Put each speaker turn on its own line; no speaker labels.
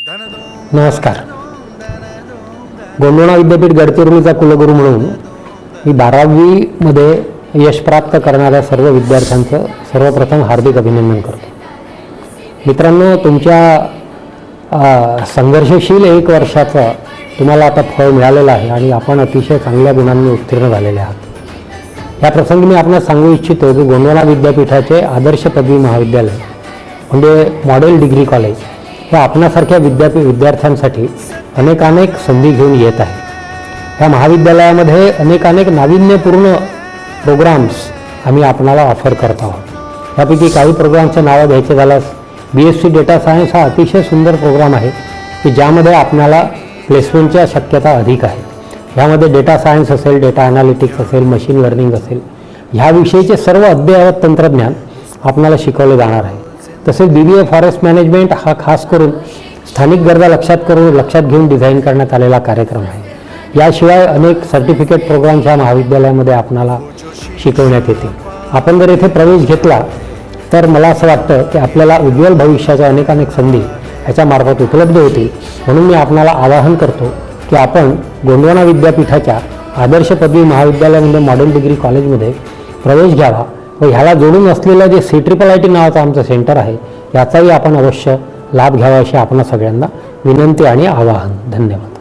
नमस्कार. गोंडवाना विद्यापीठ गडचिरोलीचा कुलगुरू म्हणून मी 12वीमध्ये यश प्राप्त करणाऱ्या सर्व विद्यार्थ्यांचं सर्वप्रथम हार्दिक अभिनंदन करतो. मित्रांनो, तुमच्या संघर्षशील 1 वर्षाचं तुम्हाला आता फळ मिळालेलं आहे आणि आपण अतिशय चांगल्या गुणांनी उत्तीर्ण झालेले आहात. या प्रसंगी मी आपणास सांगू इच्छितो की गोंडवाना विद्यापीठाचे आदर्श पदवी महाविद्यालय म्हणजे मॉडेल डिग्री कॉलेज हे आपणासारख्या विद्यार्थ्यांसाठी अनेक संधी घेऊन येत आहे. ह्या महाविद्यालयामध्ये अनेक नाविन्यपूर्ण प्रोग्राम्स आम्ही आपणाला ऑफर करत आहोत. यापैकी काही प्रोग्रामचं नावं घ्यायचं झाल्यास BSc डेटा सायन्स हा अतिशय सुंदर प्रोग्राम आहे की ज्यामध्ये आपणाला प्लेसमेंटच्या शक्यता अधिक आहे. ह्यामध्ये डेटा सायन्स असेल, डेटा ॲनालिटिक्स असेल, मशीन लर्निंग असेल, ह्याविषयीचे सर्व अद्ययावत तंत्रज्ञान आपणाला शिकवले जाणार आहे. तसेच BBA फॉरेस्ट मॅनेजमेंट हा खास करून स्थानिक गरजा लक्षात घेऊन डिझाईन करण्यात आलेला कार्यक्रम आहे. याशिवाय अनेक सर्टिफिकेट प्रोग्राम्स ह्या महाविद्यालयामध्ये आपणाला शिकवण्यात येतील. आपण जर येथे प्रवेश घेतला तर मला असं वाटतं की आपल्याला उज्ज्वल भविष्याच्या अनेक संधी ह्याच्यामार्फत उपलब्ध होतील. म्हणून मी आपणाला आवाहन करतो की आपण गोंडवाना विद्यापीठाच्या आदर्श पदवी महाविद्यालयामध्ये मॉडेल डिग्री कॉलेजमध्ये प्रवेश घ्यावा व ह्याला जोडून असलेलं जे CIIIT नावाचं आमचं सेंटर आहे याचाही आपण अवश्य लाभ घ्यावा अशी आपणा सगळ्यांना विनंती आणि आवाहन. धन्यवाद.